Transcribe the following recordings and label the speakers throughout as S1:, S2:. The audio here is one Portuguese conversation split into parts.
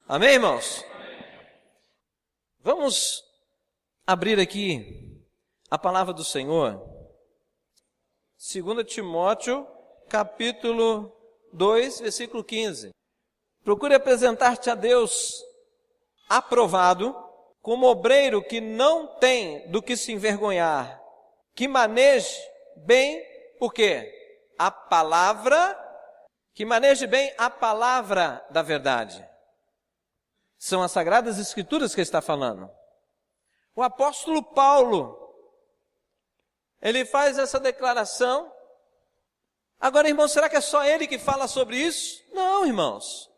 S1: Amém, irmãos? Vamos abrir aqui a palavra do Senhor. 2 Timóteo, capítulo 2, versículo 15. Procure apresentar-te a Deus aprovado, como obreiro que não tem do que se envergonhar, que maneje bem, o quê? A palavra, que maneje bem a palavra da verdade. São as Sagradas Escrituras que está falando. O apóstolo Paulo, ele faz essa declaração. Agora, irmãos, será que é só ele que fala sobre isso? Não, irmãos.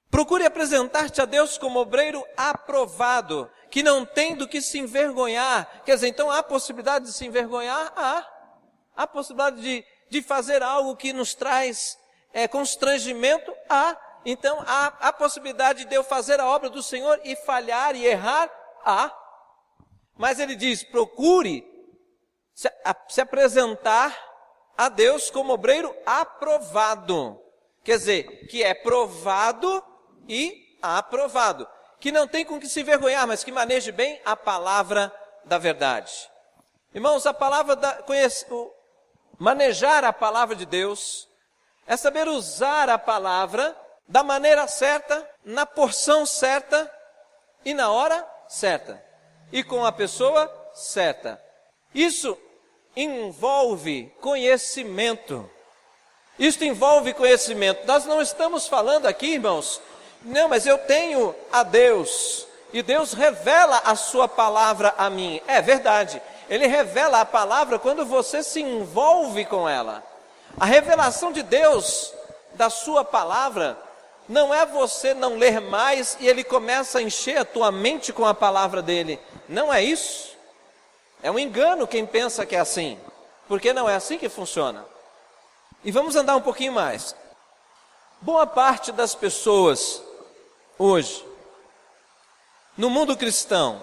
S1: Procure apresentar-te a Deus como obreiro aprovado, que não tem do que se envergonhar. Quer dizer, então há possibilidade de se envergonhar? Há possibilidade de fazer algo que nos traz constrangimento? Há. Então, há possibilidade de eu fazer a obra do Senhor e falhar e errar? Há. Mas ele diz, procure se apresentar a Deus como obreiro aprovado. Quer dizer, que é provado e aprovado. Que não tem com que se envergonhar, mas que maneje bem a palavra da verdade. Irmãos, manejar a palavra de Deus é saber usar a palavra da maneira certa, na porção certa e na hora certa. E com a pessoa certa. Isso envolve conhecimento. Isso envolve conhecimento. Nós não estamos falando aqui, irmãos, não, mas eu tenho a Deus. E Deus revela a sua palavra a mim. É verdade. Ele revela a palavra quando você se envolve com ela. A revelação de Deus, da sua palavra, não é você não ler mais e ele começa a encher a tua mente com a palavra dele. Não é isso. É um engano quem pensa que é assim. Porque não é assim que funciona. E vamos andar um pouquinho mais. Boa parte das pessoas hoje, no mundo cristão,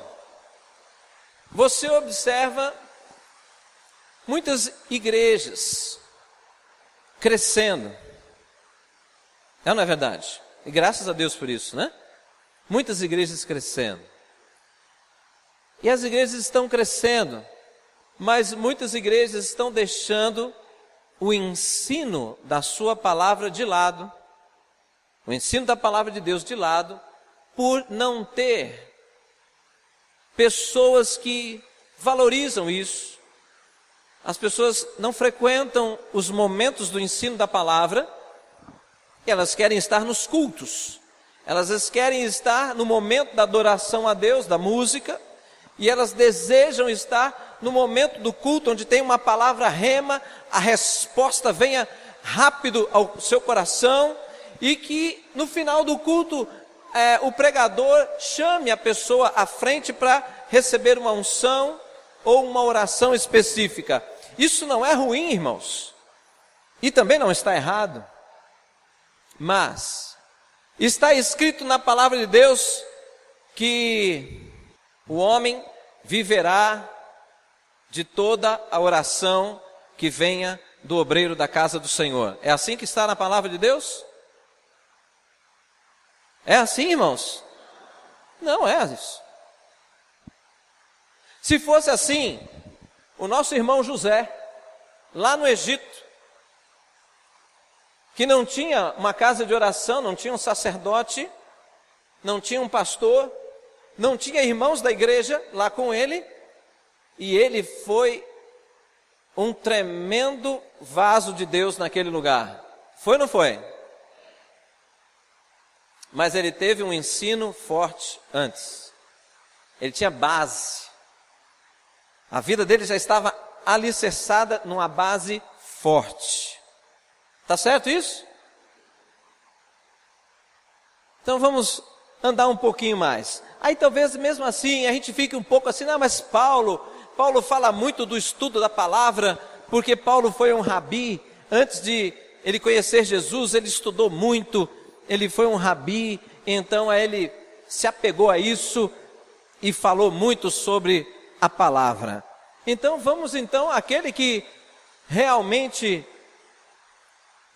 S1: você observa muitas igrejas crescendo. Não é verdade? E graças a Deus por isso, né? Muitas igrejas crescendo. E as igrejas estão crescendo, mas muitas igrejas estão deixando o ensino da sua palavra de lado, o ensino da palavra de Deus de lado, por não ter pessoas que valorizam isso. As pessoas não frequentam os momentos do ensino da palavra. Elas querem estar nos cultos, elas querem estar no momento da adoração a Deus, da música, e elas desejam estar no momento do culto, onde tem uma palavra rema, a resposta venha rápido ao seu coração, e que no final do culto, o pregador chame a pessoa à frente para receber uma unção ou uma oração específica. Isso não é ruim, irmãos, e também não está errado. Mas está escrito na palavra de Deus que o homem viverá de toda a oração que venha do obreiro da casa do Senhor. É assim que está na palavra de Deus? É assim, irmãos? Não é isso. Se fosse assim, o nosso irmão José, lá no Egito, que não tinha uma casa de oração, não tinha um sacerdote, não tinha um pastor, não tinha irmãos da igreja lá com ele, e ele foi um tremendo vaso de Deus naquele lugar. Foi ou não foi? Mas ele teve um ensino forte antes. Ele tinha base. A vida dele já estava alicerçada numa base forte. Tá certo isso? Então vamos andar um pouquinho mais. Aí talvez mesmo assim a gente fique um pouco assim, não, mas Paulo fala muito do estudo da palavra, porque Paulo foi um rabi. Antes de ele conhecer Jesus, ele estudou muito, ele foi um rabi, então ele se apegou a isso e falou muito sobre a palavra. Então vamos aquele que realmente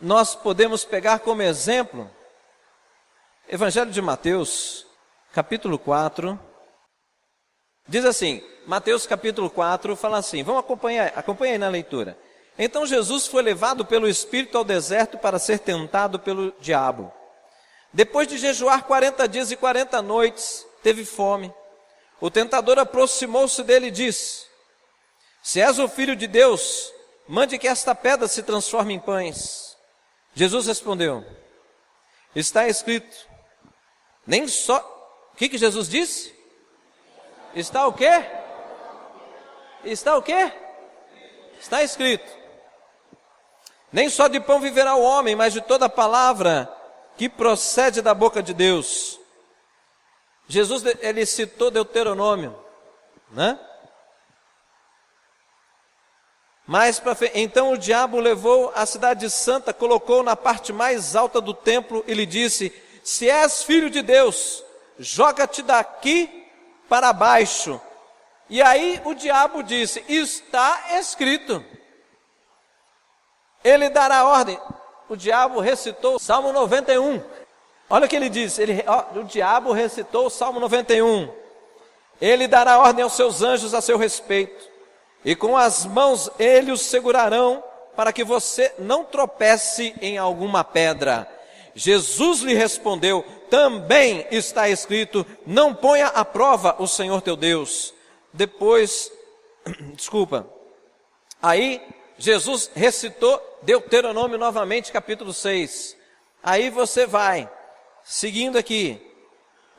S1: nós podemos pegar como exemplo Evangelho de Mateus, capítulo 4, diz assim, Mateus capítulo 4 fala assim, vamos acompanhar aí na leitura. Então Jesus foi levado pelo Espírito ao deserto para ser tentado pelo diabo. Depois de jejuar 40 dias e 40 noites, teve fome. O tentador aproximou-se dele e disse, se és o Filho de Deus, mande que esta pedra se transforme em pães. Jesus respondeu, está escrito, nem só... O que Jesus disse? Está o quê? Está o quê? Está escrito. Nem só de pão viverá o homem, mas de toda palavra que procede da boca de Deus. Jesus, ele citou Deuteronômio, né? Então o diabo levou a cidade santa, colocou na parte mais alta do templo e lhe disse, se és filho de Deus, joga-te daqui para baixo. E aí o diabo disse, está escrito. Ele dará ordem. O diabo recitou o Salmo 91. Olha o que ele diz, o diabo recitou o Salmo 91. Ele dará ordem aos seus anjos a seu respeito. E com as mãos eles os segurarão, para que você não tropece em alguma pedra. Jesus lhe respondeu, também está escrito, não ponha à prova o Senhor teu Deus. Aí Jesus recitou Deuteronômio novamente, capítulo 6. Aí você vai, seguindo aqui.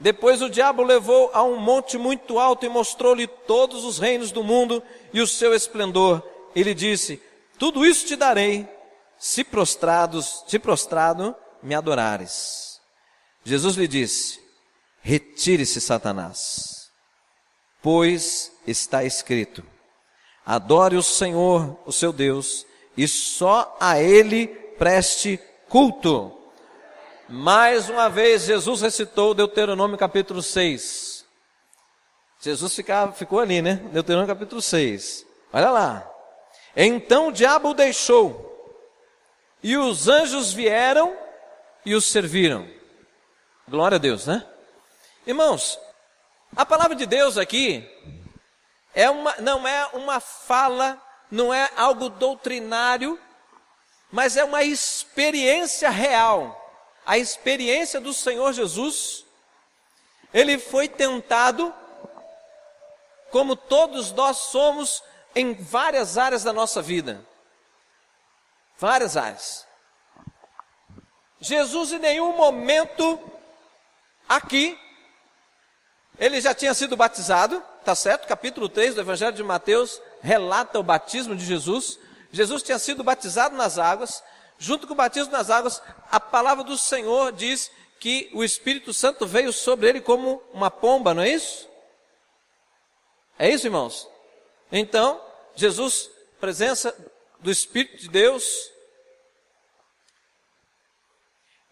S1: Depois o diabo levou a um monte muito alto e mostrou-lhe todos os reinos do mundo e o seu esplendor. Ele disse, tudo isso te darei, se prostrado me adorares. Jesus lhe disse, retire-se, Satanás, pois está escrito, adore o Senhor, o seu Deus, e só a Ele preste culto. Mais uma vez, Jesus recitou Deuteronômio capítulo 6. Jesus ficou ali, né? Deuteronômio capítulo 6. Olha lá. Então o diabo o deixou, e os anjos vieram e os serviram. Glória a Deus, né? Irmãos, a palavra de Deus aqui não é uma fala, não é algo doutrinário, mas é uma experiência real. A experiência do Senhor Jesus. Ele foi tentado, como todos nós somos, em várias áreas da nossa vida. Várias áreas. Jesus em nenhum momento aqui, ele já tinha sido batizado, tá certo? Capítulo 3 do Evangelho de Mateus relata o batismo de Jesus. Jesus tinha sido batizado nas águas. Junto com o batismo nas águas, a palavra do Senhor diz que o Espírito Santo veio sobre ele como uma pomba, não é isso? É isso, irmãos? Então, Jesus, presença do Espírito de Deus.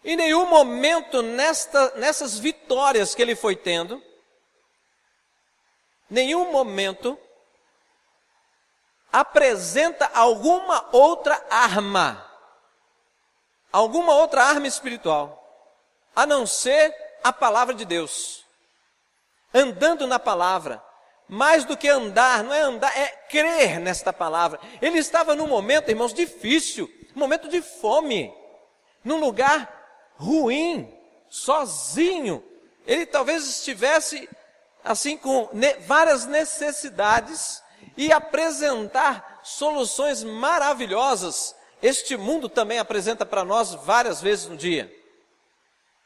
S1: Em nenhum momento nessas vitórias que ele foi tendo, nenhum momento apresenta alguma outra arma espiritual, a não ser a palavra de Deus. Andando na palavra, mais do que andar, não é andar, é crer nesta palavra. Ele estava num momento, irmãos, difícil, um momento de fome, num lugar ruim, sozinho. Ele talvez estivesse assim com várias necessidades e apresentar soluções maravilhosas. Este mundo também apresenta para nós várias vezes no dia.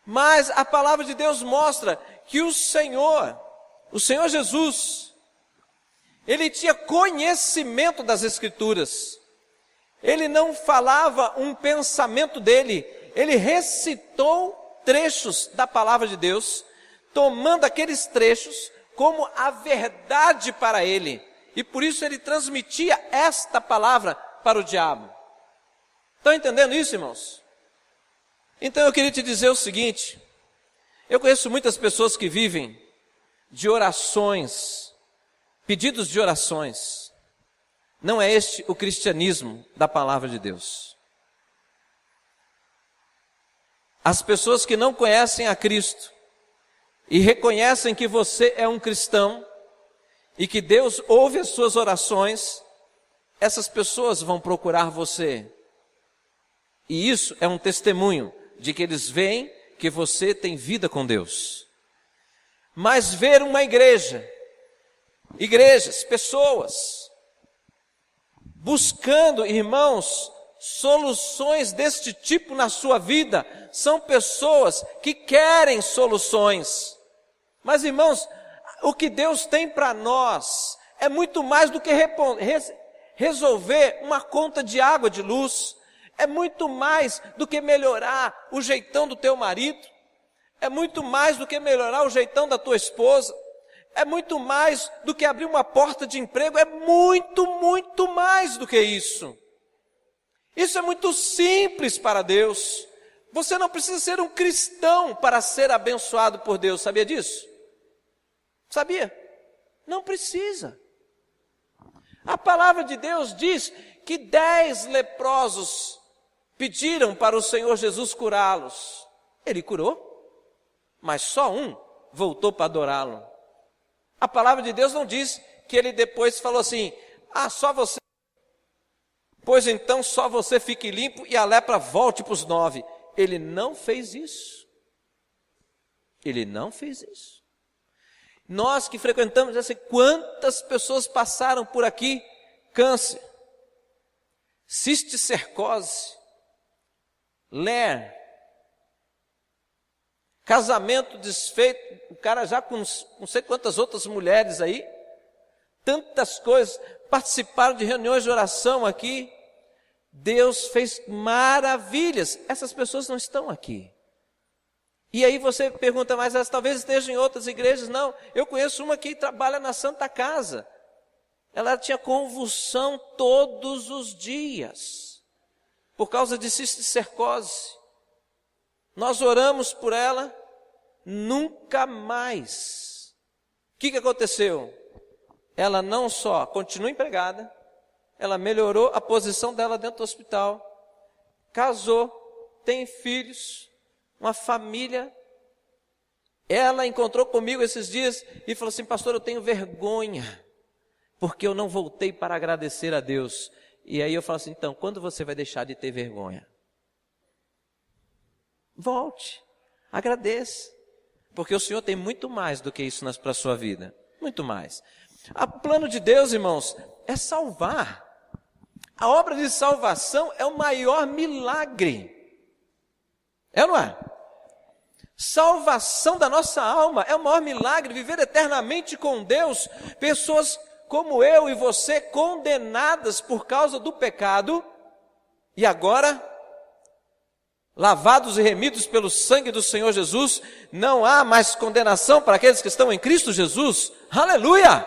S1: Mas a palavra de Deus mostra que o Senhor Jesus, ele tinha conhecimento das Escrituras. Ele não falava um pensamento dele, ele recitou trechos da palavra de Deus, tomando aqueles trechos como a verdade para ele. E por isso ele transmitia esta palavra para o diabo. Estão entendendo isso, irmãos? Então eu queria te dizer o seguinte, eu conheço muitas pessoas que vivem de orações, pedidos de orações. Não é este o cristianismo da palavra de Deus. As pessoas que não conhecem a Cristo e reconhecem que você é um cristão e que Deus ouve as suas orações, essas pessoas vão procurar você. E isso é um testemunho de que eles veem que você tem vida com Deus. Mas ver uma igrejas, pessoas, buscando, irmãos, soluções deste tipo na sua vida, são pessoas que querem soluções. Mas, irmãos, o que Deus tem para nós é muito mais do que resolver uma conta de água, de luz. É muito mais do que melhorar o jeitão do teu marido. É muito mais do que melhorar o jeitão da tua esposa. É muito mais do que abrir uma porta de emprego. É muito, muito mais do que isso. Isso é muito simples para Deus. Você não precisa ser um cristão para ser abençoado por Deus. Sabia disso? Sabia? Não precisa. A palavra de Deus diz que 10 leprosos pediram para o Senhor Jesus curá-los. Ele curou, mas só um voltou para adorá-lo. A palavra de Deus não diz que ele depois falou assim: só você, pois então só você fique limpo e a lepra volte para os 9. Ele não fez isso. Ele não fez isso. Nós que frequentamos, já sei quantas pessoas passaram por aqui: câncer, cisticercose, ler, casamento desfeito, o cara já com não sei quantas outras mulheres aí, tantas coisas, participaram de reuniões de oração aqui. Deus fez maravilhas. Essas pessoas não estão aqui. E aí você pergunta, mas elas talvez estejam em outras igrejas. Não, eu conheço uma que trabalha na Santa Casa. Ela tinha convulsão todos os dias, por causa de cisticercose. Nós oramos por ela, nunca mais. O que aconteceu? Ela não só continua empregada, ela melhorou a posição dela dentro do hospital, casou, tem filhos, uma família. Ela encontrou comigo esses dias e falou assim: pastor, eu tenho vergonha, porque eu não voltei para agradecer a Deus. E aí eu falo assim: então, quando você vai deixar de ter vergonha? Volte, agradeça, porque o Senhor tem muito mais do que isso para a sua vida, muito mais. O plano de Deus, irmãos, é salvar. A obra de salvação é o maior milagre. É ou não é? Salvação da nossa alma é o maior milagre, viver eternamente com Deus. Pessoas como eu e você, condenadas por causa do pecado, e agora, lavados e remidos pelo sangue do Senhor Jesus, não há mais condenação para aqueles que estão em Cristo Jesus. Aleluia!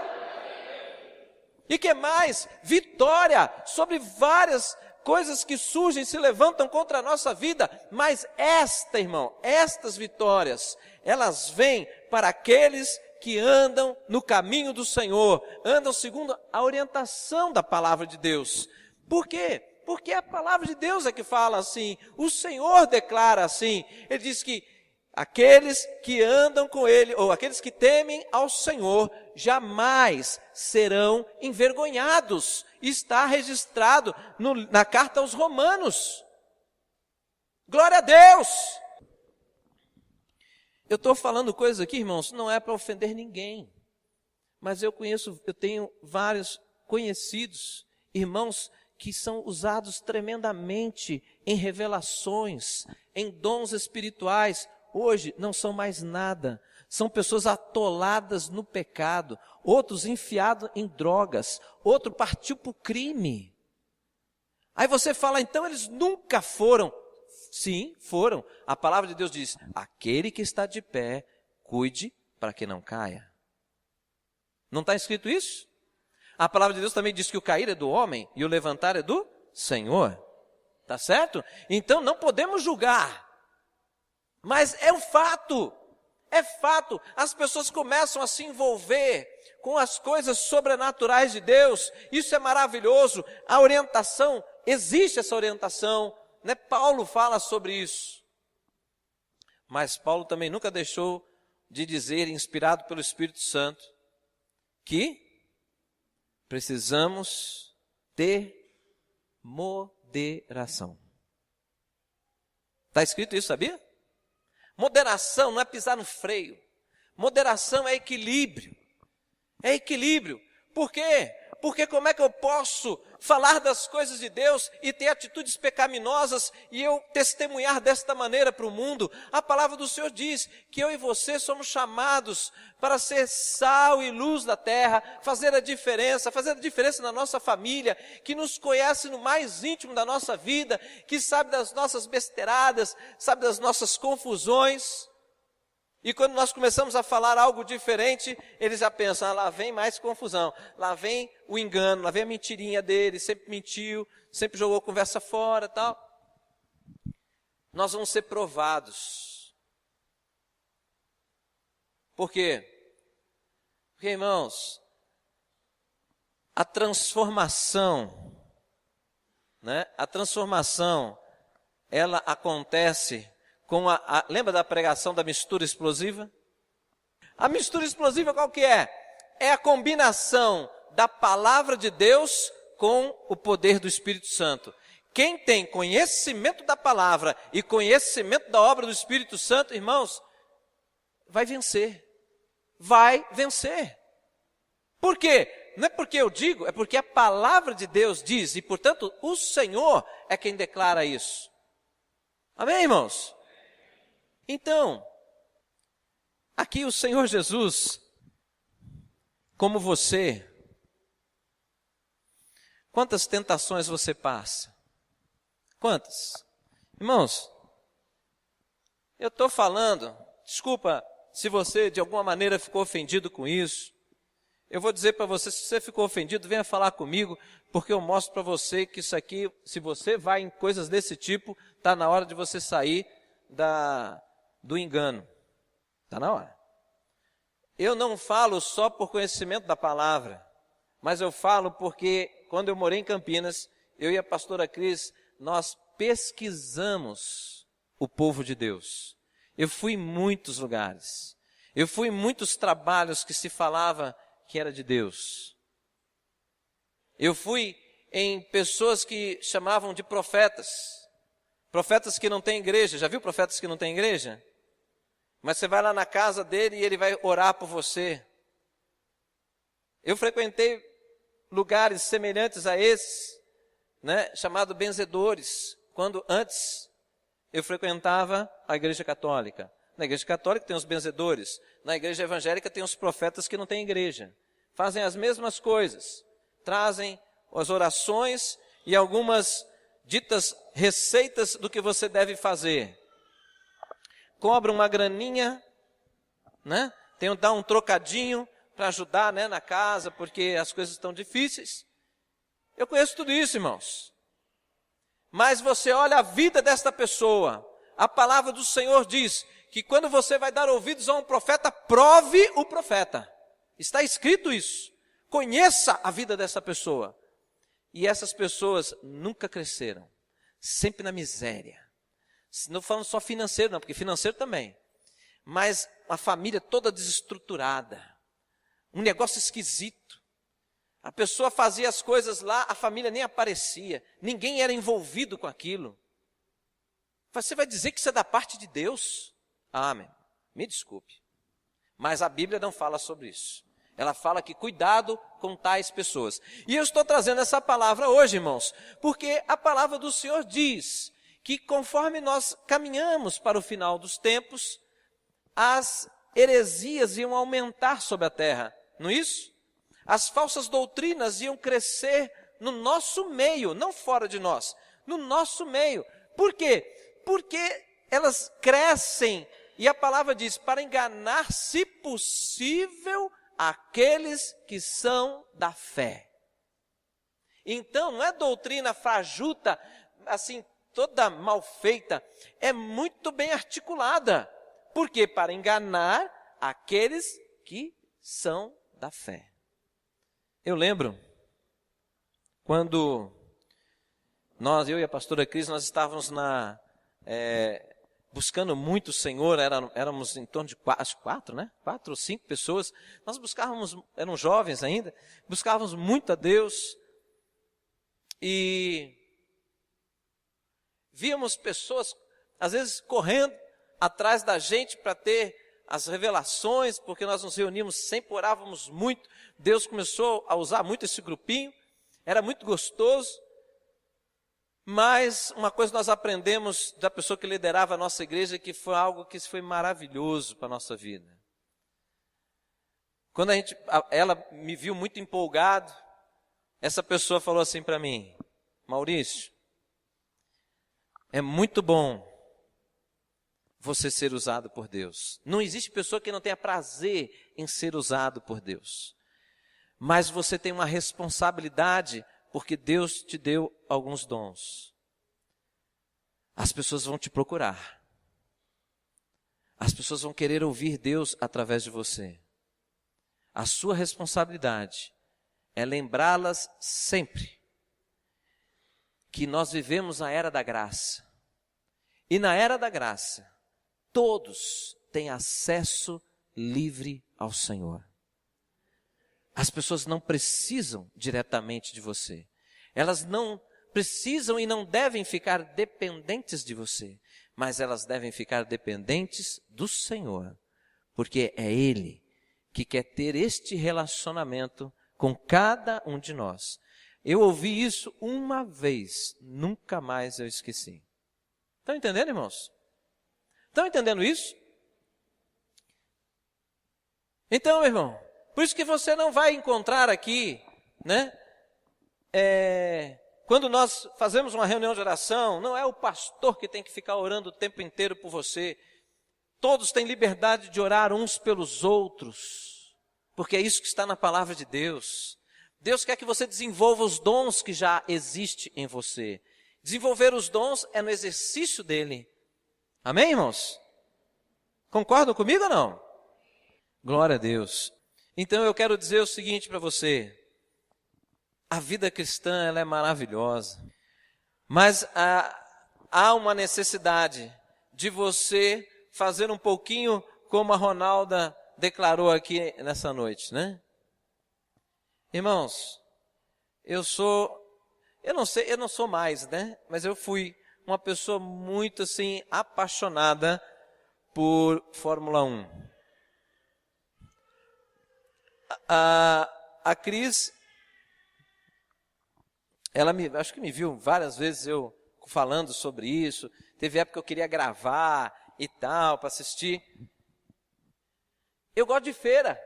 S1: E que mais? Vitória sobre várias coisas que surgem e se levantam contra a nossa vida. Mas estas vitórias, elas vêm para aqueles que andam no caminho do Senhor, andam segundo a orientação da palavra de Deus. Por quê? Porque a palavra de Deus é que fala assim, o Senhor declara assim. Ele diz que aqueles que andam com Ele, ou aqueles que temem ao Senhor, jamais serão envergonhados. Está registrado na carta aos Romanos. Glória a Deus! Eu estou falando coisas aqui, irmãos, não é para ofender ninguém. Mas eu tenho vários conhecidos, irmãos, que são usados tremendamente em revelações, em dons espirituais. Hoje não são mais nada. São pessoas atoladas no pecado, outros enfiados em drogas, outro partiu para o crime. Aí você fala, então eles nunca foram. Sim, foram. A palavra de Deus diz, aquele que está de pé, cuide para que não caia. Não está escrito isso? A palavra de Deus também diz que o cair é do homem e o levantar é do Senhor. Tá certo? Então não podemos julgar. Mas é um fato. É fato. As pessoas começam a se envolver com as coisas sobrenaturais de Deus. Isso é maravilhoso. A orientação, existe essa orientação, né? Paulo fala sobre isso. Mas Paulo também nunca deixou de dizer, inspirado pelo Espírito Santo, que precisamos ter moderação. Está escrito isso, sabia? Moderação não é pisar no freio. Moderação é equilíbrio. É equilíbrio. Por quê? Porque como é que eu posso falar das coisas de Deus e ter atitudes pecaminosas e eu testemunhar desta maneira para o mundo? A palavra do Senhor diz que eu e você somos chamados para ser sal e luz da terra, fazer a diferença na nossa família, que nos conhece no mais íntimo da nossa vida, que sabe das nossas besteiradas, sabe das nossas confusões. E quando nós começamos a falar algo diferente, eles já pensam, lá vem mais confusão, lá vem o engano, lá vem a mentirinha dele, sempre mentiu, sempre jogou conversa fora, tal. Nós vamos ser provados. Por quê? Porque, irmãos, a transformação, ela acontece com lembra da pregação da mistura explosiva? A mistura explosiva qual que é? É a combinação da palavra de Deus com o poder do Espírito Santo. Quem tem conhecimento da palavra e conhecimento da obra do Espírito Santo, irmãos, vai vencer. Vai vencer. Por quê? Não é porque eu digo, é porque a palavra de Deus diz, e portanto o Senhor é quem declara isso. Amém, irmãos? Então, aqui o Senhor Jesus, como você, quantas tentações você passa? Quantas? Irmãos, eu estou falando, desculpa se você de alguma maneira ficou ofendido com isso. Eu vou dizer para você, se você ficou ofendido, venha falar comigo, porque eu mostro para você que isso aqui, se você vai em coisas desse tipo, está na hora de você sair do engano. Está na hora. Eu não falo só por conhecimento da palavra, mas eu falo porque quando eu morei em Campinas, eu e a pastora Cris, nós pesquisamos o povo de Deus. Eu fui em muitos lugares. Eu fui em muitos trabalhos que se falava que era de Deus. Eu fui em pessoas que chamavam de profetas. Profetas que não têm igreja. Já viu profetas que não têm igreja? Mas você vai lá na casa dele e ele vai orar por você. Eu frequentei lugares semelhantes a esses, chamado benzedores, quando antes eu frequentava a igreja católica. Na igreja católica tem os benzedores, na igreja evangélica tem os profetas que não têm igreja. Fazem as mesmas coisas, trazem as orações e algumas ditas receitas do que você deve fazer. Cobra uma graninha, dá um trocadinho para ajudar na casa, porque as coisas estão difíceis. Eu conheço tudo isso, irmãos. Mas você olha a vida desta pessoa, a palavra do Senhor diz que quando você vai dar ouvidos a um profeta, prove o profeta. Está escrito isso. Conheça a vida dessa pessoa. E essas pessoas nunca cresceram, sempre na miséria. Não falando só financeiro, não, porque financeiro também. Mas a família toda desestruturada. Um negócio esquisito. A pessoa fazia as coisas lá, a família nem aparecia. Ninguém era envolvido com aquilo. Você vai dizer que isso é da parte de Deus? Amém. Me desculpe. Mas a Bíblia não fala sobre isso. Ela fala que cuidado com tais pessoas. E eu estou trazendo essa palavra hoje, irmãos, porque a palavra do Senhor diz que conforme nós caminhamos para o final dos tempos, as heresias iam aumentar sobre a terra, não é isso? As falsas doutrinas iam crescer no nosso meio, não fora de nós, no nosso meio. Por quê? Porque elas crescem, e a palavra diz, para enganar, se possível, aqueles que são da fé. Então, não é doutrina fajuta, assim, toda mal feita, é muito bem articulada. Por quê? Para enganar aqueles que são da fé. Eu lembro, quando eu e a pastora Cris, nós estávamos buscando muito o Senhor, éramos em torno de quatro, né? 4 ou 5 pessoas. Nós buscávamos, eram jovens ainda, buscávamos muito a Deus. E víamos pessoas, às vezes, correndo atrás da gente para ter as revelações, porque nós nos reuníamos sempre, orávamos muito. Deus começou a usar muito esse grupinho, era muito gostoso. Mas uma coisa nós aprendemos da pessoa que liderava a nossa igreja, que foi algo que foi maravilhoso para a nossa vida. Quando ela me viu muito empolgado, essa pessoa falou assim para mim: Maurício, é muito bom você ser usado por Deus. Não existe pessoa que não tenha prazer em ser usado por Deus. Mas você tem uma responsabilidade, porque Deus te deu alguns dons. As pessoas vão te procurar. As pessoas vão querer ouvir Deus através de você. A sua responsabilidade é lembrá-las sempre que nós vivemos a era da graça. E na era da graça, todos têm acesso livre ao Senhor. As pessoas não precisam diretamente de você. Elas não precisam e não devem ficar dependentes de você. Mas elas devem ficar dependentes do Senhor. Porque é Ele que quer ter este relacionamento com cada um de nós. Eu ouvi isso uma vez, nunca mais eu esqueci. Estão entendendo, irmãos? Estão entendendo isso? Então, meu irmão, por isso que você não vai encontrar aqui, né? Quando nós fazemos uma reunião de oração, não é o pastor que tem que ficar orando o tempo inteiro por você. Todos têm liberdade de orar uns pelos outros, porque é isso que está na palavra de Deus. Deus quer que você desenvolva os dons que já existem em você. Desenvolver os dons é no exercício dele. Amém, irmãos? Concordam comigo ou não? Glória a Deus. Então eu quero dizer o seguinte para você. A vida cristã, ela é maravilhosa. Mas há uma necessidade de você fazer um pouquinho como a Ronalda declarou aqui nessa noite, né? Irmãos, eu não sou mais, né? Mas eu fui uma pessoa muito assim apaixonada por Fórmula 1. A Cris, ela acho que me viu várias vezes eu falando sobre isso. Teve época que eu queria gravar e tal, para assistir. Eu gosto de feira.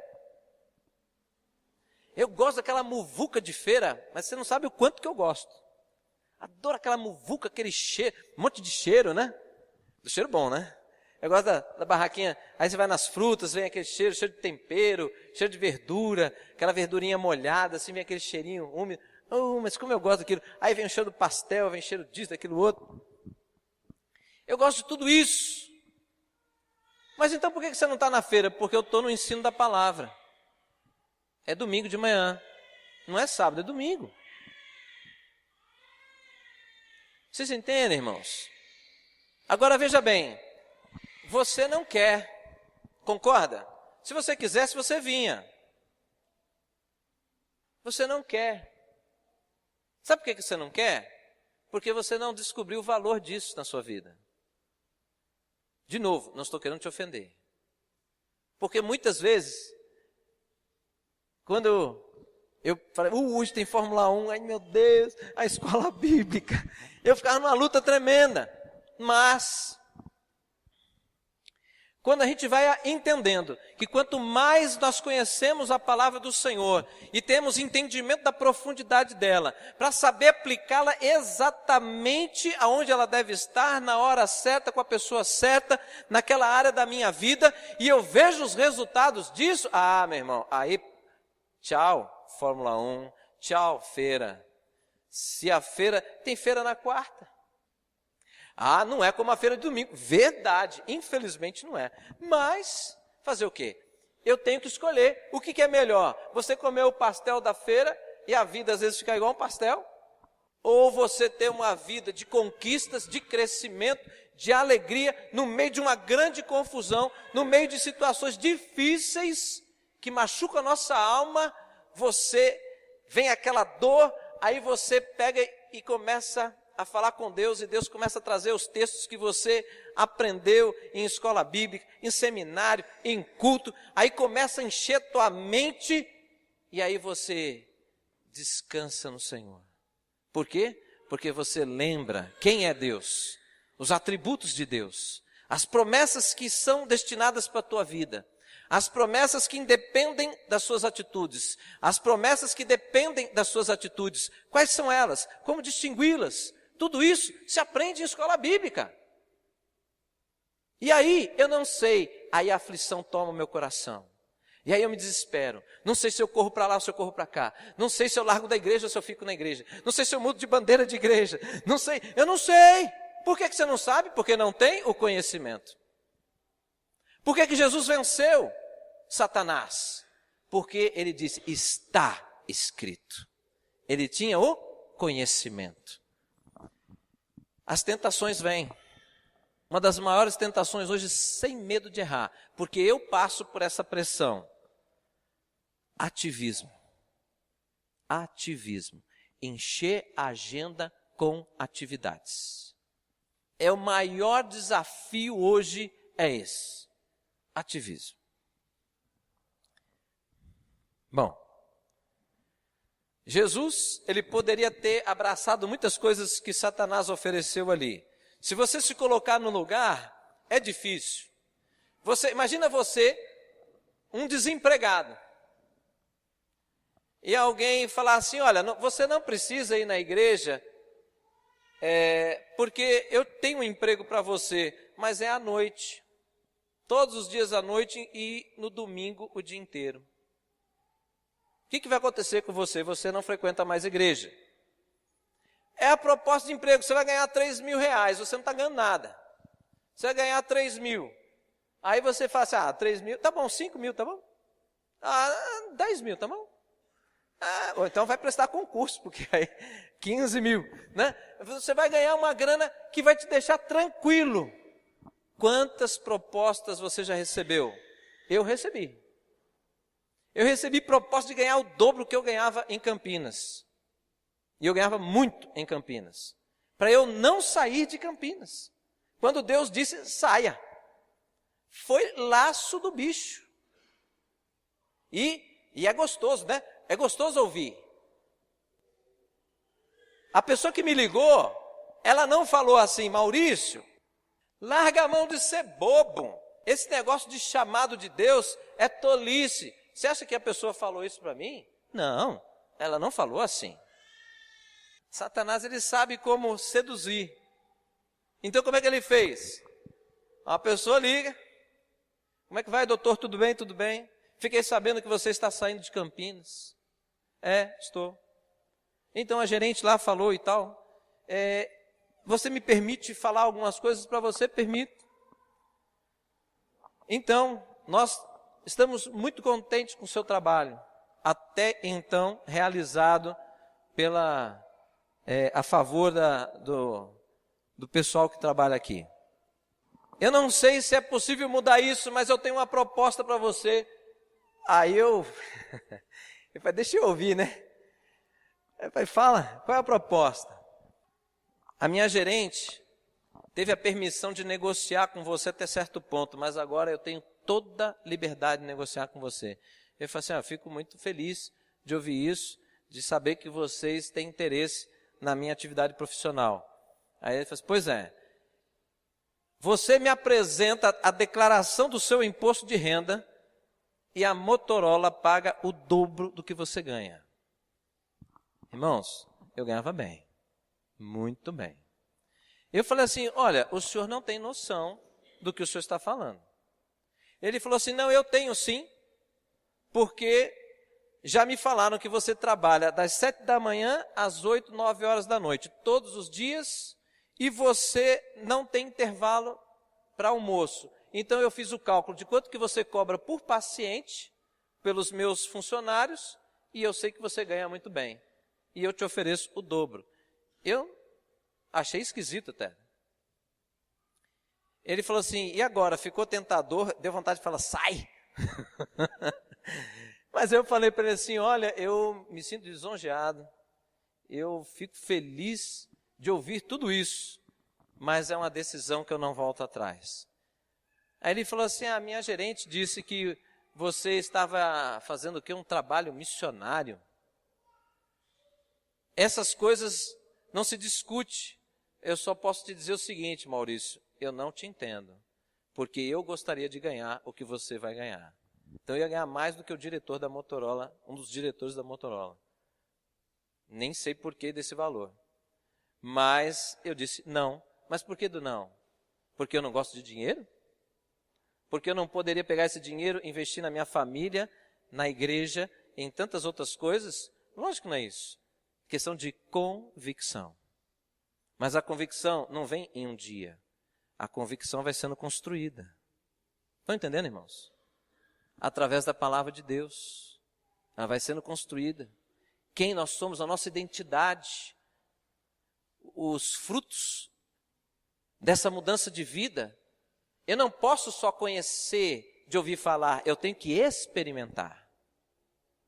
S1: Eu gosto daquela muvuca de feira, mas você não sabe o quanto que eu gosto. Adoro aquela muvuca, aquele cheiro, um monte de cheiro, né? Do cheiro bom, né? Eu gosto da barraquinha, aí você vai nas frutas, vem aquele cheiro de tempero, cheiro de verdura, aquela verdurinha molhada, assim, vem aquele cheirinho úmido. Oh, mas como eu gosto daquilo. Aí vem o cheiro do pastel, vem o cheiro disso, daquilo outro. Eu gosto de tudo isso. Mas então por que você não está na feira? Porque eu estou no ensino da palavra. É domingo de manhã. Não é sábado, é domingo. Vocês entendem, irmãos? Agora veja bem. Você não quer. Concorda? Se você quisesse, você vinha. Você não quer. Sabe por que você não quer? Porque você não descobriu o valor disso na sua vida. De novo, não estou querendo te ofender. Porque muitas vezes, quando eu falei, hoje tem Fórmula 1, ai meu Deus, a escola bíblica, eu ficava numa luta tremenda. Mas, quando a gente vai entendendo que quanto mais nós conhecemos a palavra do Senhor e temos entendimento da profundidade dela, para saber aplicá-la exatamente aonde ela deve estar, na hora certa, com a pessoa certa, naquela área da minha vida, e eu vejo os resultados disso, meu irmão, aí, tchau, Fórmula 1, tchau, feira. Se a feira, tem feira na quarta. Não é como a feira de domingo. Verdade, infelizmente não é. Mas, fazer o quê? Eu tenho que escolher o que é melhor. Você comer o pastel da feira e a vida às vezes fica igual um pastel? Ou você ter uma vida de conquistas, de crescimento, de alegria, no meio de uma grande confusão, no meio de situações difíceis que machucam a nossa alma, vem aquela dor, aí você pega e começa a falar com Deus, e Deus começa a trazer os textos que você aprendeu em escola bíblica, em seminário, em culto, aí começa a encher tua mente, e aí você descansa no Senhor. Por quê? Porque você lembra quem é Deus, os atributos de Deus, as promessas que são destinadas para a tua vida, as promessas que independem das suas atitudes, as promessas que dependem das suas atitudes. Quais são elas? Como distingui-las? Tudo isso se aprende em escola bíblica. E aí, eu não sei, aí a aflição toma o meu coração. E aí eu me desespero. Não sei se eu corro para lá ou se eu corro para cá. Não sei se eu largo da igreja ou se eu fico na igreja. Não sei se eu mudo de bandeira de igreja. Não sei, eu não sei. Por que você não sabe? Porque não tem o conhecimento. Por que Jesus venceu Satanás? Porque ele disse, está escrito. Ele tinha o conhecimento. As tentações vêm. Uma das maiores tentações hoje, sem medo de errar, porque eu passo por essa pressão. Ativismo. Ativismo. Encher a agenda com atividades. É o maior desafio hoje, é esse. Ativismo. Bom, Jesus, ele poderia ter abraçado muitas coisas que Satanás ofereceu ali. Se você se colocar no lugar, é difícil. Imagina você, um desempregado, e alguém falar assim, olha, você não precisa ir na igreja, porque eu tenho um emprego para você, mas é à noite, todos os dias à noite e no domingo o dia inteiro. O que vai acontecer com você? Você não frequenta mais igreja. É a proposta de emprego, você vai ganhar 3 mil reais, você não está ganhando nada. Você vai ganhar 3 mil. Aí você fala assim, 3 mil, tá bom, 5 mil, tá bom? 10 mil, tá bom? Ou então vai prestar concurso, porque aí 15 mil, né? Você vai ganhar uma grana que vai te deixar tranquilo. Quantas propostas você já recebeu? Eu recebi. Eu recebi proposta de ganhar o dobro que eu ganhava em Campinas. E eu ganhava muito em Campinas. Para eu não sair de Campinas. Quando Deus disse, saia. Foi laço do bicho. E é gostoso, né? É gostoso ouvir. A pessoa que me ligou, ela não falou assim, Maurício, larga a mão de ser bobo. Esse negócio de chamado de Deus é tolice. Você acha que a pessoa falou isso para mim? Não, ela não falou assim. Satanás, ele sabe como seduzir. Então, como é que ele fez? Uma pessoa liga. Como é que vai, doutor? Tudo bem? Tudo bem? Fiquei sabendo que você está saindo de Campinas. Estou. Então, a gerente lá falou e tal. Você me permite falar algumas coisas para você? Permito. Então, nós estamos muito contentes com o seu trabalho. Até então, realizado a favor do pessoal que trabalha aqui. Eu não sei se é possível mudar isso, mas eu tenho uma proposta para você. Aí eu falei, deixa eu ouvir, né? Eu falei, fala, qual é a proposta? A minha gerente teve a permissão de negociar com você até certo ponto, mas agora eu tenho toda liberdade de negociar com você. Eu falei assim, eu fico muito feliz de ouvir isso, de saber que vocês têm interesse na minha atividade profissional. Aí ele falou assim, pois é, você me apresenta a declaração do seu imposto de renda e a Motorola paga o dobro do que você ganha. Irmãos, eu ganhava bem, muito bem. Eu falei assim, olha, o senhor não tem noção do que o senhor está falando. Ele falou assim, não, eu tenho sim, porque já me falaram que você trabalha das 7 da manhã às 8, 9 horas da noite, todos os dias, e você não tem intervalo para almoço. Então eu fiz o cálculo de quanto que você cobra por paciente, pelos meus funcionários, e eu sei que você ganha muito bem. E eu te ofereço o dobro. Eu achei esquisito até. Ele falou assim, e agora? Ficou tentador? Deu vontade de falar, sai! Mas eu falei para ele assim, olha, eu me sinto lisonjeado, eu fico feliz de ouvir tudo isso, mas é uma decisão que eu não volto atrás. Aí ele falou assim, a minha gerente disse que você estava fazendo o quê? Um trabalho missionário. Essas coisas não se discute. Eu só posso te dizer o seguinte, Maurício, eu não te entendo, porque eu gostaria de ganhar o que você vai ganhar. Então eu ia ganhar mais do que o diretor da Motorola, um dos diretores da Motorola. Nem sei por que desse valor. Mas eu disse, não. Mas por que do não? Porque eu não gosto de dinheiro? Porque eu não poderia pegar esse dinheiro e investir na minha família, na igreja, em tantas outras coisas? Lógico que não é isso. Questão de convicção. Mas a convicção não vem em um dia. A convicção vai sendo construída. Estão entendendo, irmãos? Através da palavra de Deus. Ela vai sendo construída. Quem nós somos, a nossa identidade, os frutos dessa mudança de vida. Eu não posso só conhecer de ouvir falar, eu tenho que experimentar.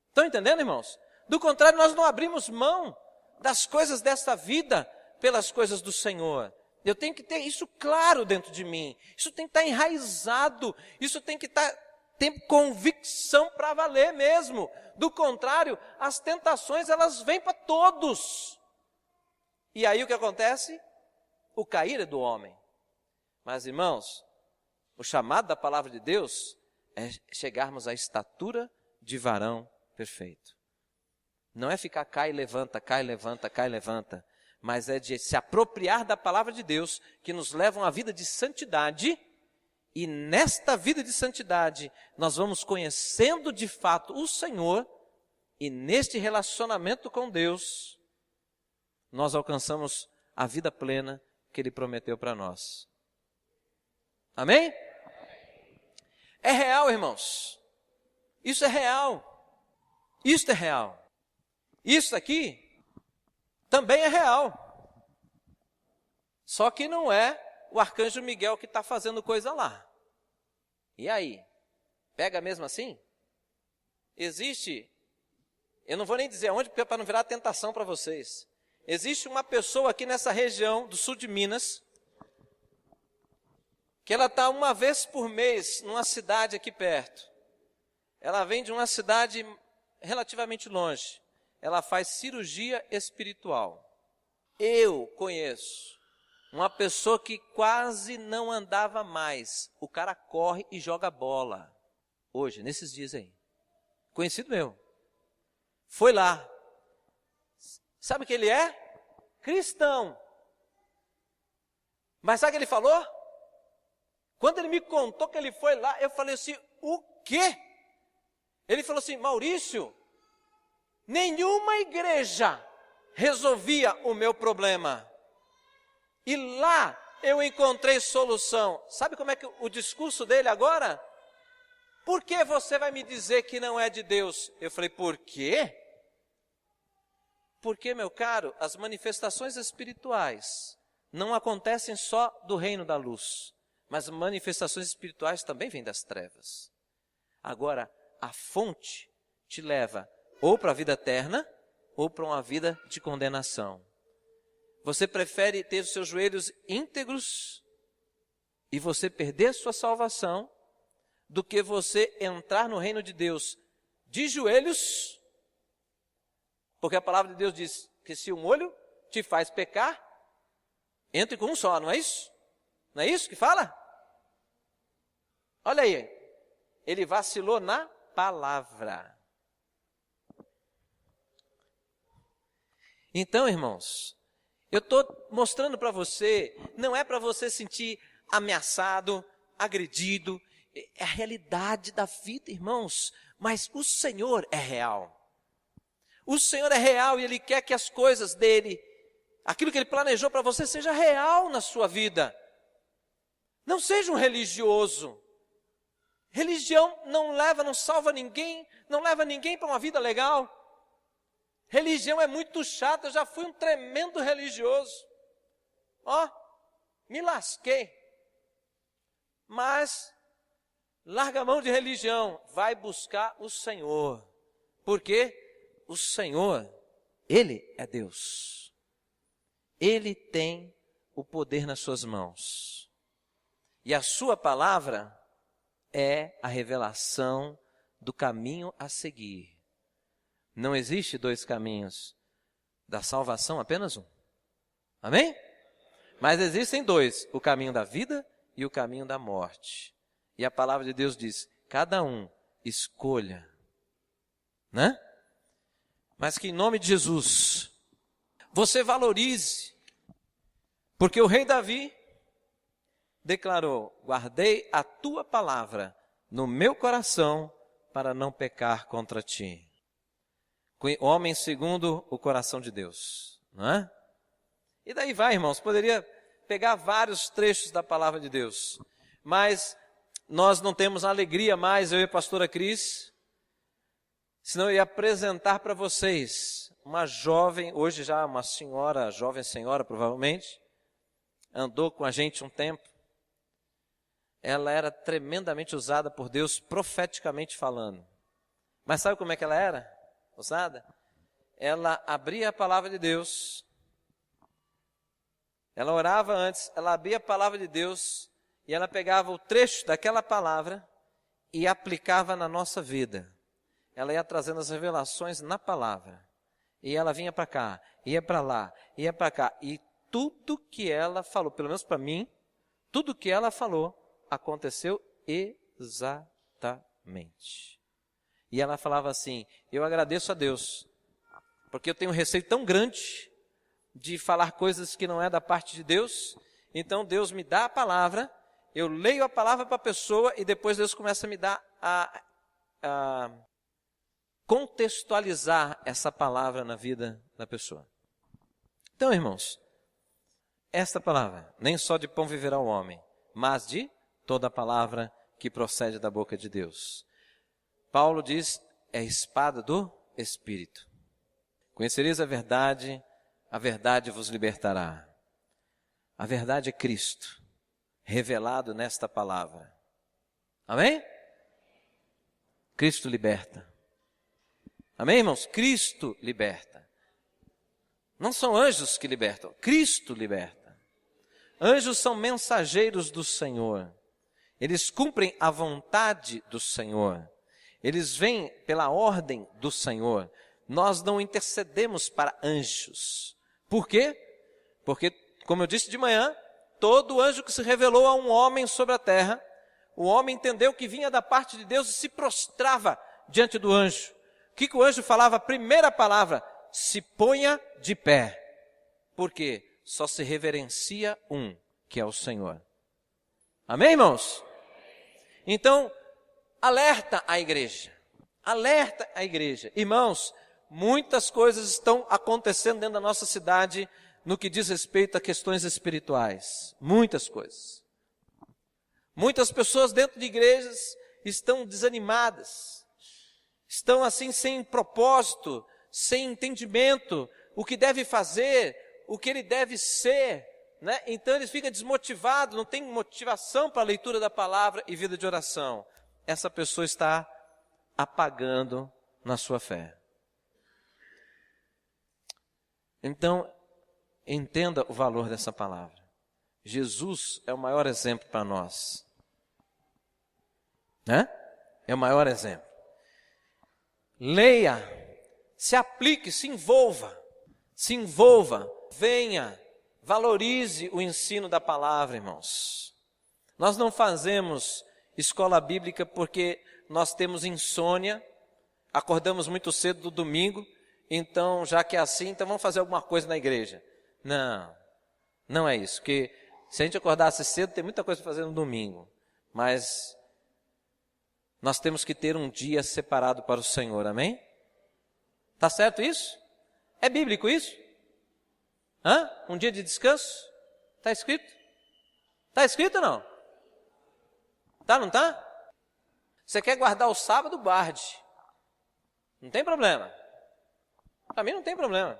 S1: Estão entendendo, irmãos? Do contrário, nós não abrimos mão das coisas desta vida pelas coisas do Senhor. Eu tenho que ter isso claro dentro de mim. Isso tem que estar enraizado. Isso tem que ter convicção para valer mesmo. Do contrário, as tentações elas vêm para todos. E aí o que acontece? O cair é do homem. Mas, irmãos, o chamado da palavra de Deus é chegarmos à estatura de varão perfeito. Não é ficar cai, levanta, cai, levanta, cai, levanta. Mas é de se apropriar da palavra de Deus que nos leva a uma vida de santidade. E nesta vida de santidade nós vamos conhecendo de fato o Senhor. E neste relacionamento com Deus nós alcançamos a vida plena que Ele prometeu para nós. Amém? É real, irmãos. Isso é real. Isto é real. Isso aqui também é real. Só que não é o arcanjo Miguel que está fazendo coisa lá. E aí? Pega mesmo assim? Existe, eu não vou nem dizer onde, para não virar tentação para vocês. Existe uma pessoa aqui nessa região do sul de Minas, que ela está uma vez por mês numa cidade aqui perto. Ela vem de uma cidade relativamente longe. Ela faz cirurgia espiritual. Eu conheço uma pessoa que quase não andava mais. O cara corre e joga bola. Hoje, nesses dias aí. Conhecido meu. Foi lá. Sabe o que ele é? Cristão. Mas sabe o que ele falou? Quando ele me contou que ele foi lá, eu falei assim, o quê? Ele falou assim, Maurício, nenhuma igreja resolvia o meu problema. E lá eu encontrei solução. Sabe como é que o discurso dele agora? Por que você vai me dizer que não é de Deus? Eu falei, por quê? Porque, meu caro, as manifestações espirituais não acontecem só do reino da luz, mas manifestações espirituais também vêm das trevas. Agora, a fonte te leva ou para a vida eterna, ou para uma vida de condenação. Você prefere ter os seus joelhos íntegros e você perder a sua salvação, do que você entrar no reino de Deus de joelhos, porque a palavra de Deus diz que se um olho te faz pecar, entre com um só, não é isso? Não é isso que fala? Olha aí, ele vacilou na palavra. Então, irmãos, eu estou mostrando para você, não é para você sentir ameaçado, agredido, é a realidade da vida, irmãos, mas o Senhor é real. O Senhor é real e Ele quer que as coisas dEle, aquilo que Ele planejou para você, seja real na sua vida. Não seja um religioso. Religião não leva, não salva ninguém, não leva ninguém para uma vida legal. Religião é muito chata, eu já fui um tremendo religioso. Ó, me lasquei. Mas larga a mão de religião, vai buscar o Senhor. Porque o Senhor, Ele é Deus. Ele tem o poder nas suas mãos. E a sua palavra é a revelação do caminho a seguir. Não existe dois caminhos da salvação, apenas um. Amém? Mas existem dois, o caminho da vida e o caminho da morte. E a palavra de Deus diz, cada um escolha, né? Mas que em nome de Jesus, você valorize, porque o rei Davi declarou, guardei a tua palavra no meu coração para não pecar contra ti. Homem segundo o coração de Deus, não é? E daí vai, irmãos, poderia pegar vários trechos da palavra de Deus, mas nós não temos alegria mais, eu e a pastora Cris, senão eu ia apresentar para vocês uma jovem, hoje já uma senhora, jovem senhora provavelmente, andou com a gente um tempo. Ela era tremendamente usada por Deus, profeticamente falando. Mas sabe como é que ela era usada? Ela abria a palavra de Deus, ela orava antes, ela abria a palavra de Deus e ela pegava o trecho daquela palavra e aplicava na nossa vida. Ela ia trazendo as revelações na palavra. E ela vinha para cá, ia para lá, ia para cá. E tudo que ela falou, pelo menos para mim, tudo que ela falou aconteceu exatamente. E ela falava assim, eu agradeço a Deus, porque eu tenho um receio tão grande de falar coisas que não é da parte de Deus. Então Deus me dá a palavra, eu leio a palavra para a pessoa e depois Deus começa a me dar a contextualizar essa palavra na vida da pessoa. Então, irmãos, esta palavra, nem só de pão viverá o homem, mas de toda a palavra que procede da boca de Deus. Paulo diz, é a espada do Espírito. Conhecereis a verdade vos libertará. A verdade é Cristo, revelado nesta palavra. Amém? Cristo liberta. Amém, irmãos? Cristo liberta. Não são anjos que libertam, Cristo liberta. Anjos são mensageiros do Senhor. Eles cumprem a vontade do Senhor. Eles vêm pela ordem do Senhor. Nós não intercedemos para anjos. Por quê? Porque, como eu disse de manhã, todo anjo que se revelou a um homem sobre a terra, o homem entendeu que vinha da parte de Deus e se prostrava diante do anjo. O que o anjo falava? A primeira palavra, se ponha de pé. Por quê? Só se reverencia um, que é o Senhor. Amém, irmãos? Então, alerta a igreja. Alerta a igreja. Irmãos, muitas coisas estão acontecendo dentro da nossa cidade no que diz respeito a questões espirituais. Muitas coisas. Muitas pessoas dentro de igrejas estão desanimadas. Estão assim sem propósito, sem entendimento, o que deve fazer, o que ele deve ser, né? Então ele fica desmotivado, não tem motivação para a leitura da palavra e vida de oração. Essa pessoa está apagando na sua fé. Então, entenda o valor dessa palavra. Jesus é o maior exemplo para nós. Né? É o maior exemplo. Leia, se aplique, se envolva, venha, valorize o ensino da palavra, irmãos. Nós não fazemos escola bíblica porque nós temos insônia, acordamos muito cedo do domingo, então já que é assim, então vamos fazer alguma coisa na igreja. Não, não é isso, porque se a gente acordasse cedo, tem muita coisa para fazer no domingo, mas nós temos que ter um dia separado para o Senhor, amém? Tá certo isso? É bíblico isso? Um dia de descanso? Está escrito? Está escrito ou não? Tá, não tá? Você quer guardar o sábado, guarde. Não tem problema. Para mim não tem problema.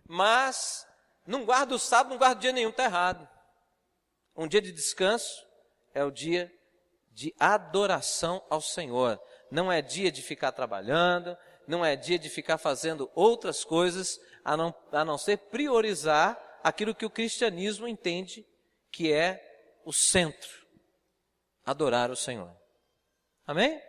S1: Mas não guarda o sábado, não guarda dia nenhum, está errado. Um dia de descanso é o dia de adoração ao Senhor. Não é dia de ficar trabalhando, não é dia de ficar fazendo outras coisas, a não ser priorizar aquilo que o cristianismo entende que é o centro, adorar o Senhor. Amém?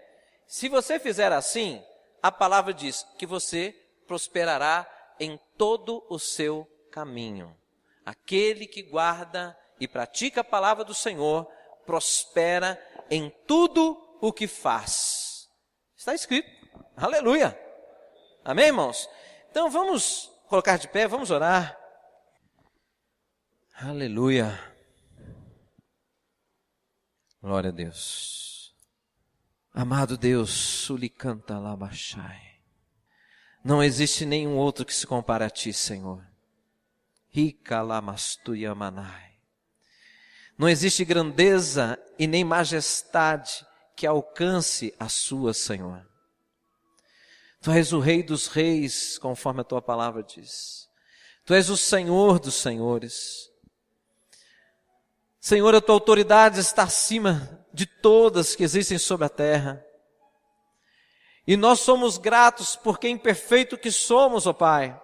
S1: Se você fizer assim, a palavra diz que você prosperará em todo o seu caminho. Aquele que guarda e pratica a palavra do Senhor, prospera em tudo o que faz. Está escrito. Aleluia. Amém, irmãos? Então vamos colocar de pé, vamos orar. Aleluia. Glória a Deus. Amado Deus, sulicanta labachai. Não existe nenhum outro que se compare a Ti, Senhor. Rica lamastuyamanai. Não existe grandeza e nem majestade que alcance a sua, Senhor. Tu és o Rei dos reis, conforme a Tua palavra diz. Tu és o Senhor dos senhores. Senhor, a Tua autoridade está acima de todas que existem sobre a terra. E nós somos gratos porque imperfeito que somos, ó Pai.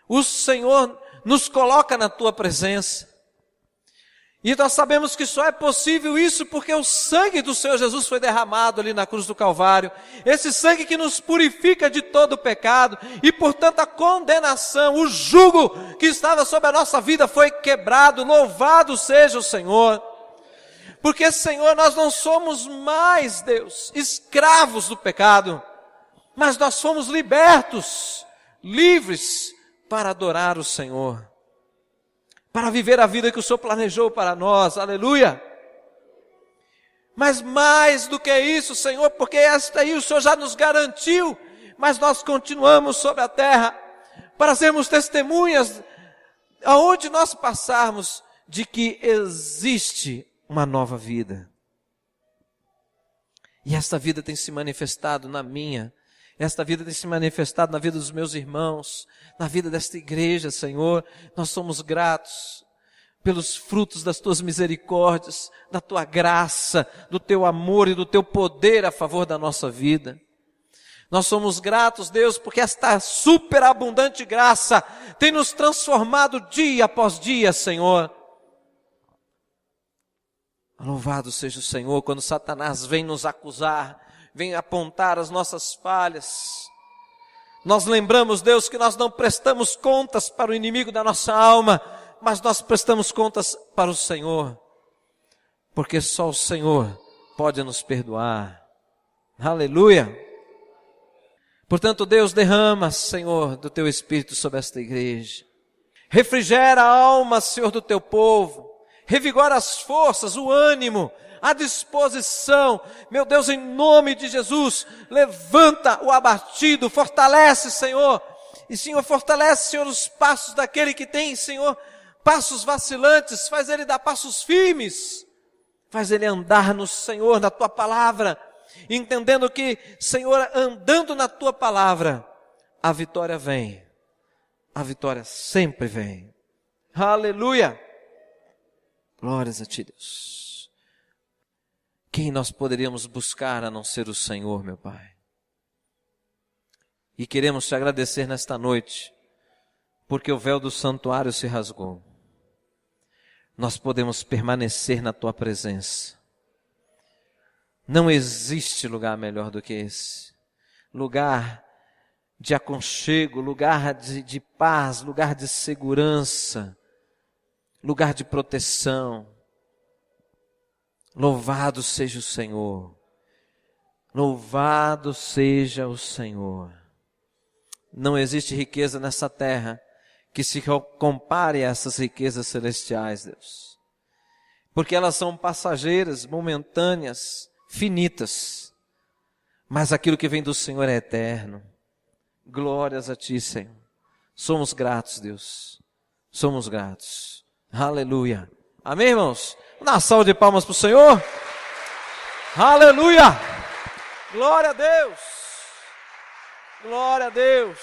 S1: O Senhor nos coloca na Tua presença. E nós sabemos que só é possível isso porque o sangue do Senhor Jesus foi derramado ali na cruz do Calvário. Esse sangue que nos purifica de todo o pecado e portanto a condenação, o jugo que estava sobre a nossa vida foi quebrado. Louvado seja o Senhor. Porque, Senhor, nós não somos mais, Deus, escravos do pecado, mas nós fomos libertos, livres para adorar o Senhor. Para viver a vida que o Senhor planejou para nós, aleluia. Mas mais do que isso, Senhor, porque esta aí o Senhor já nos garantiu, mas nós continuamos sobre a terra, para sermos testemunhas, aonde nós passarmos, de que existe uma nova vida. E esta vida tem se manifestado na minha, esta vida tem se manifestado na vida dos meus irmãos, na vida desta igreja, Senhor. Nós somos gratos pelos frutos das Tuas misericórdias, da Tua graça, do Teu amor e do Teu poder a favor da nossa vida. Nós somos gratos, Deus, porque esta superabundante graça tem nos transformado dia após dia, Senhor. Louvado seja o Senhor, quando Satanás vem nos acusar, vem apontar as nossas falhas. Nós lembramos, Deus, que nós não prestamos contas para o inimigo da nossa alma, mas nós prestamos contas para o Senhor, porque só o Senhor pode nos perdoar. Aleluia! Portanto, Deus, derrama, Senhor, do Teu Espírito sobre esta igreja. Refrigera a alma, Senhor, do Teu povo. Revigora as forças, o ânimo, a disposição. Meu Deus, em nome de Jesus, levanta o abatido, fortalece, Senhor. E, Senhor, fortalece, Senhor, os passos daquele que tem, Senhor, passos vacilantes. Faz ele dar passos firmes. Faz ele andar no Senhor, na Tua palavra. Entendendo que, Senhor, andando na Tua palavra, a vitória vem. A vitória sempre vem. Aleluia! Glórias a Ti, Deus. Quem nós poderíamos buscar a não ser o Senhor, meu Pai? E queremos Te agradecer nesta noite, porque o véu do santuário se rasgou. Nós podemos permanecer na Tua presença. Não existe lugar melhor do que esse. Lugar de aconchego, lugar de paz, lugar de segurança, lugar de proteção. Louvado seja o Senhor. Louvado seja o Senhor. Não existe riqueza nessa terra que se compare a essas riquezas celestiais, Deus. Porque elas são passageiras, momentâneas, finitas. Mas aquilo que vem do Senhor é eterno. Glórias a Ti, Senhor. Somos gratos, Deus. Somos gratos. Aleluia. Amém, irmãos? Uma salva de palmas para o Senhor. Aleluia. Glória a Deus. Glória a Deus.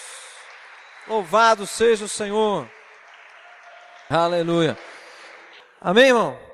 S1: Louvado seja o Senhor. Aleluia. Amém, irmão?